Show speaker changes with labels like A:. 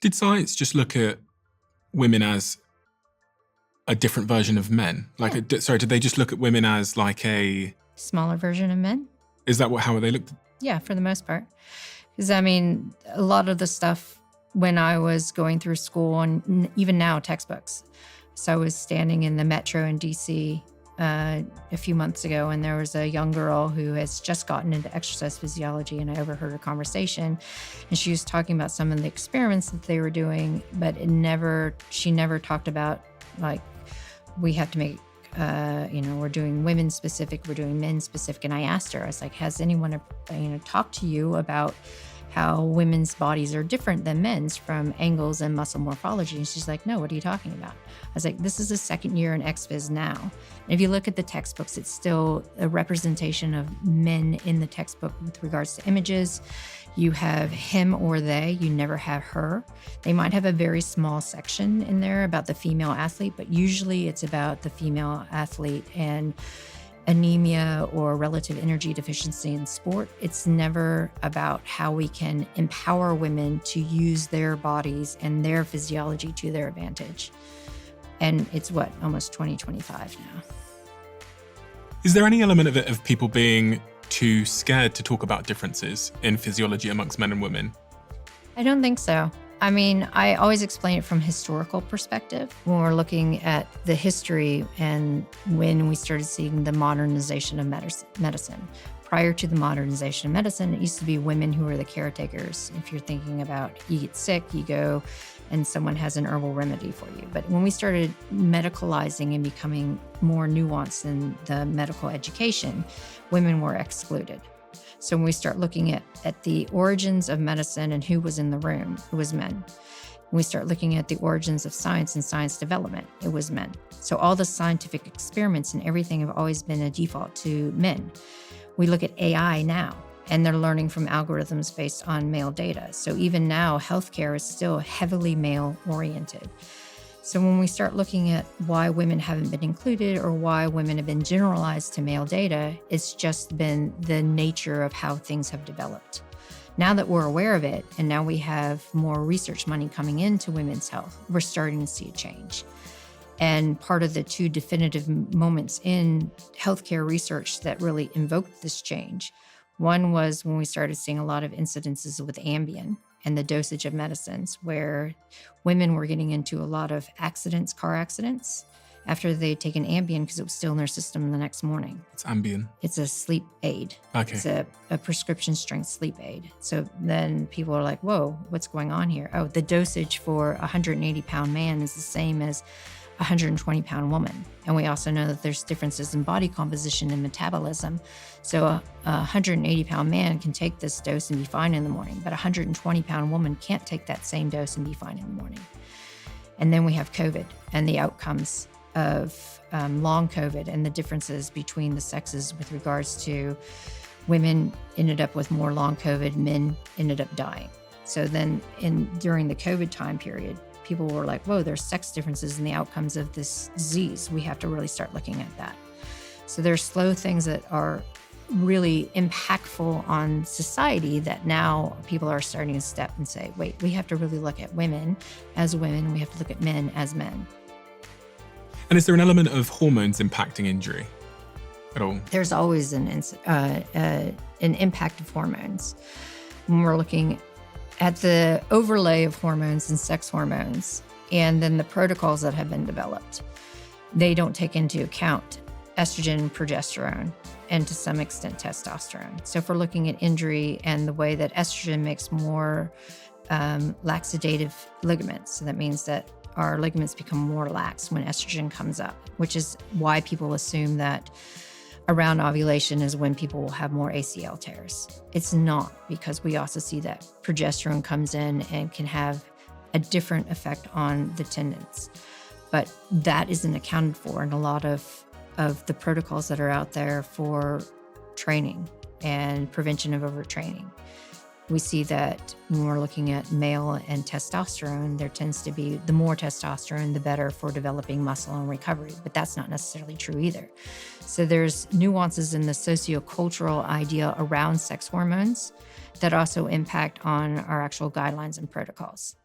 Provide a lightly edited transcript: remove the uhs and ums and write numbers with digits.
A: Did science just look at women as a different version of men? Like,
B: Yeah.
A: did they just look at women as like a...
B: Smaller version of men?
A: Is that how they looked?
B: Yeah, for the most part. Because, I mean, a lot of the stuff when I was going through school and even now textbooks. So I was standing in the metro in DC a few months ago, and there was a young girl who has just gotten into exercise physiology, and I overheard her conversation, and she was talking about some of the experiments that they were doing, but she never talked about, like, we have to make, we're doing women specific, we're doing men specific. And I asked her, I was like, has anyone, talked to you about how women's bodies are different than men's from angles and muscle morphology? And she's like, no, what are you talking about? I was like, this is the second year in XPhys now. And if you look at the textbooks, it's still a representation of men in the textbook with regards to images. You have him or they, you never have her. They might have a very small section in there about the female athlete, but usually it's about the female athlete and anemia or relative energy deficiency in sport. It's never about how we can empower women to use their bodies and their physiology to their advantage. And it's almost 2025 now.
A: Is there any element of it of people being too scared to talk about differences in physiology amongst men and women?
B: I don't think so. I mean, I always explain it from historical perspective when we're looking at the history and when we started seeing the modernization of medicine. Prior to the modernization of medicine, it used to be women who were the caretakers. If you're thinking about you get sick, you go and someone has an herbal remedy for you. But when we started medicalizing and becoming more nuanced in the medical education, women were excluded. So when we start looking at the origins of medicine and who was in the room, it was men. When we start looking at the origins of science and science development, it was men. So all the scientific experiments and everything have always been a default to men. We look at AI now, and they're learning from algorithms based on male data. So even now, healthcare is still heavily male-oriented. So when we start looking at why women haven't been included or why women have been generalized to male data, it's just been the nature of how things have developed. Now that we're aware of it, and now we have more research money coming into women's health, we're starting to see a change. And part of the two definitive moments in healthcare research that really invoked this change, one was when we started seeing a lot of incidences with Ambien and the dosage of medicines, where women were getting into a lot of accidents, car accidents, after they'd taken Ambien because it was still in their system the next morning.
A: It's Ambien.
B: It's a sleep aid.
A: Okay.
B: It's a prescription strength sleep aid. So then people are like, whoa, what's going on here? Oh, the dosage for a 180-pound man is the same as a 120-pound woman. And we also know that there's differences in body composition and metabolism. So a 180-pound man can take this dose and be fine in the morning, but a 120-pound woman can't take that same dose and be fine in the morning. And then we have COVID and the outcomes of long COVID and the differences between the sexes with regards to women ended up with more long COVID, men ended up dying. So then during the COVID time period, people were like, whoa, there's sex differences in the outcomes of this disease. We have to really start looking at that. So there's slow things that are really impactful on society that now people are starting to step and say, wait, we have to really look at women as women. We have to look at men as men.
A: And is there an element of hormones impacting injury at all?
B: There's always an impact of hormones. When we're looking at the overlay of hormones and sex hormones, and then the protocols that have been developed, they don't take into account estrogen, progesterone, and to some extent testosterone. So if we're looking at injury and the way that estrogen makes more laxative ligaments, so that means that our ligaments become more lax when estrogen comes up, which is why people assume that around ovulation is when people will have more ACL tears. It's not, because we also see that progesterone comes in and can have a different effect on the tendons. But that isn't accounted for in a lot of the protocols that are out there for training and prevention of overtraining. We see that when we're looking at male and testosterone, there tends to be the more testosterone, the better for developing muscle and recovery, but that's not necessarily true either. So there's nuances in the sociocultural idea around sex hormones that also impact on our actual guidelines and protocols.